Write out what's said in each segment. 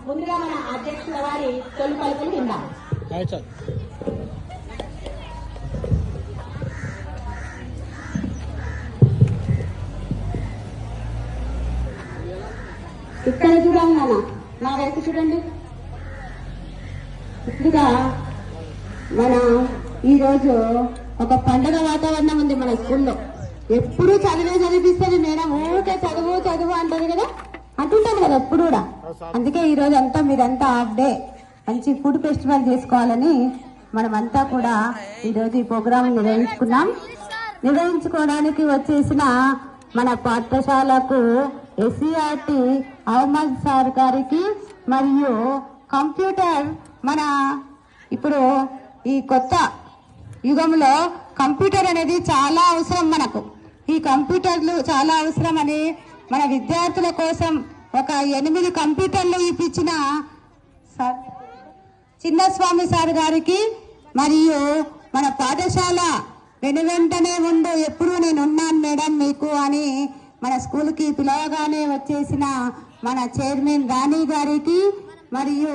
ముందుగా మన అధ్యక్షుల వారి తొలి పలుకులు విందాం. ఇక్కడ చూడండి నాన్న, నా వైపు చూడండి. ఇప్పుడుగా మన ఈరోజు ఒక పండుగ వాతావరణం ఉంది మన స్కూల్లో. ఎప్పుడు చదివిస్తుంది మేడం, ఊరికే చదువు చదువు అంటారు కదా, అంటుంటాను కదా ఎప్పుడు కూడా. అందుకే ఈ రోజు అంతా మీరంతా హాఫ్ డే మంచి ఫుడ్ ఫెస్టివల్ చేసుకోవాలని మనమంతా కూడా ఈరోజు ఈ ప్రోగ్రాం నిర్వహించుకోవడానికి వచ్చేసిన మన పాఠశాలకు ఎస్సీఆర్టీ అహ్మద్ సార్ గారికి మరియు కంప్యూటర్ మన ఇప్పుడు ఈ కొత్త యుగంలో కంప్యూటర్ అనేది చాలా అవసరం మనకు. ఈ కంప్యూటర్లు చాలా అవసరం అని మన విద్యార్థుల కోసం ఒక 8 కంప్యూటర్లు ఇప్పించిన సార్ చిన్నస్వామి సార్ గారికి మరియు మన పాఠశాల వెనువెంటనే ఉండు, ఎప్పుడు నేను ఉన్నాను మేడం మీకు అని మన స్కూల్కి పిలవగానే వచ్చేసిన మన చైర్మన్ రాణి గారికి మరియు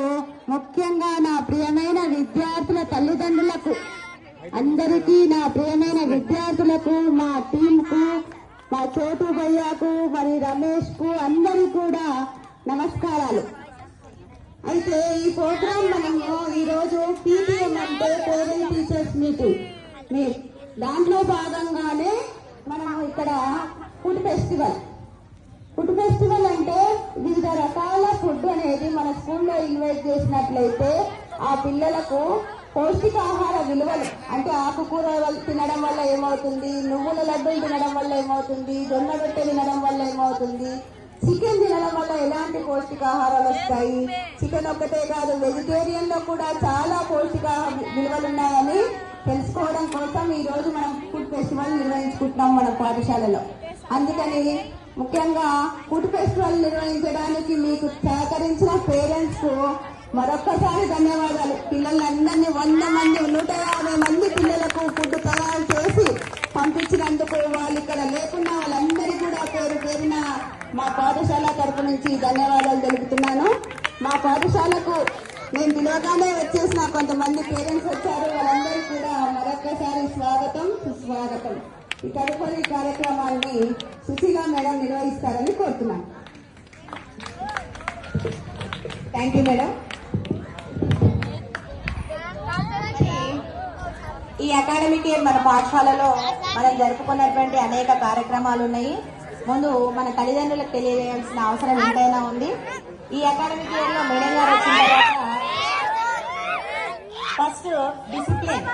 ముఖ్యంగా నా ప్రియమైన విద్యార్థుల తల్లిదండ్రులకు అందరికీ, నా ప్రియమైన విద్యార్థులకు, మా టీంకు, మా చోటు భయ్యాకు, మరి రమేష్ కు అందరూ కూడా నమస్కారాలు. అయితే ఈ ప్రోగ్రాం మనము ఈరోజు పీటీఎం అంటే పేరెంట్ టీచర్స్ మీటింగ్, దాంట్లో భాగంగానే మనం ఇక్కడ ఫుడ్ ఫెస్టివల్ అంటే వివిధ రకాల ఫుడ్ అనేది మన స్కూల్లో ఇన్వైట్ చేసినట్లయితే ఆ పిల్లలకు పౌష్టికాహార విలువలు అంటే ఆకుకూరలు తినడం వల్ల ఏమవుతుంది, నువ్వుల లడ్డూలు తినడం వల్ల ఏమవుతుంది, జొన్న రొట్టె తినడం వల్ల ఏమవుతుంది, చికెన్ తినడం వల్ల ఎలాంటి పౌష్టికాహారాలు వస్తాయి, చికెన్ ఒక్కటే కాదు వెజిటేరియన్ లో కూడా చాలా పౌష్టికాహార విలువలు ఉన్నాయని తెలుసుకోవడం కోసం ఈ రోజు మనం ఫుడ్ ఫెస్టివల్ నిర్వహించుకుంటున్నాం మన పాఠశాలలో. అందుకని ముఖ్యంగా ఫుడ్ ఫెస్టివల్ నిర్వహించడానికి మీకు సహకరించిన పేరెంట్స్ కు మరొక్కసారి ధన్యవాదాలు. పిల్లలందరినీ 100 మంది 150 మంది పిల్లలకు ఫుడ్ తయారు చేసి పంపించినందుకు, వాళ్ళు ఇక్కడ లేకున్నా వాళ్ళందరికీ కూడా పేరు పేరున మా పాఠశాల తరపు నుంచి ధన్యవాదాలు తెలుపుతున్నాను. మా పాఠశాలకు నేను పిలవగానే వచ్చేసిన కొంతమంది పేరెంట్స్ వచ్చారు, వాళ్ళందరికీ కూడా మరొక్కసారి స్వాగతం సుస్వాగతం. ఈ తదుపరి కార్యక్రమాన్ని సుశీల మేడం నిర్వహిస్తారని కోరుతున్నాను. Thank you madam. ఈ అకాడమిక్ ఇయర్ మన పాఠశాలలో మనం జరుపుకున్నటువంటి అనేక కార్యక్రమాలు ఉన్నాయి. ముందు మన తల్లిదండ్రులకు తెలియజేయాల్సిన అవసరం ఎంతైనా ఉంది. ఈ అకాడమిక్ ఇయర్ లో మేడం గారు వచ్చిన తర్వాత ఫస్ట్ డిసిప్లిన్,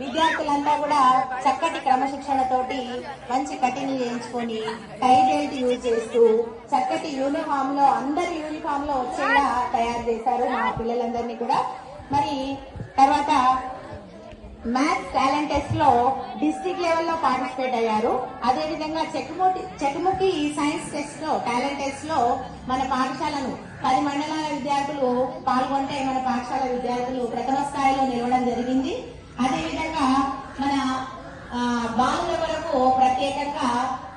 విద్యార్థులంతా కూడా చక్కటి క్రమశిక్షణతోటి మంచి కటింగ్ చేయించుకొని టై బెల్ట్ యూజ్ చేస్తూ చక్కటి యూనిఫామ్ లో అందరి యూనిఫామ్ లో వచ్చేలా తయారు చేశారు మా పిల్లలందరినీ కూడా. మరి తర్వాత మ్యాథ్స్ టాలెంట్ టెస్ట్ లో డిస్ట్రిక్ట్ లెవెల్లో పార్టిసిపేట్ అయ్యారు. అదేవిధంగా చెకుముకి సైన్స్ టెస్ట్ లో టాలెంట్ టెస్ట్ లో మన పాఠశాలను 10 మండలాల విద్యార్థులు పాల్గొంటే మన పాఠశాల విద్యార్థులు ప్రథమ స్థాయిలో నిలవడం జరిగింది. అదేవిధంగా మన బాలుల వరకు ప్రత్యేకంగా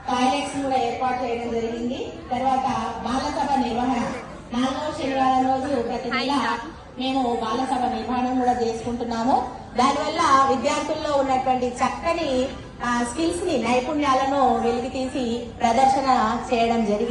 టాయిలెట్స్ కూడా ఏర్పాటు చేయడం జరిగింది. తర్వాత బాలసభ నిర్వహణ 4వ శనివారం రోజు ప్రతి నెల మేము బాలసభ నిర్వహణ కూడా చేసుకుంటున్నాము. దానివల్ల విద్యార్థుల్లో ఉన్నటువంటి చక్కని స్కిల్స్ ని, నైపుణ్యాలను వెలికి తీసి ప్రదర్శన చేయడం జరిగింది.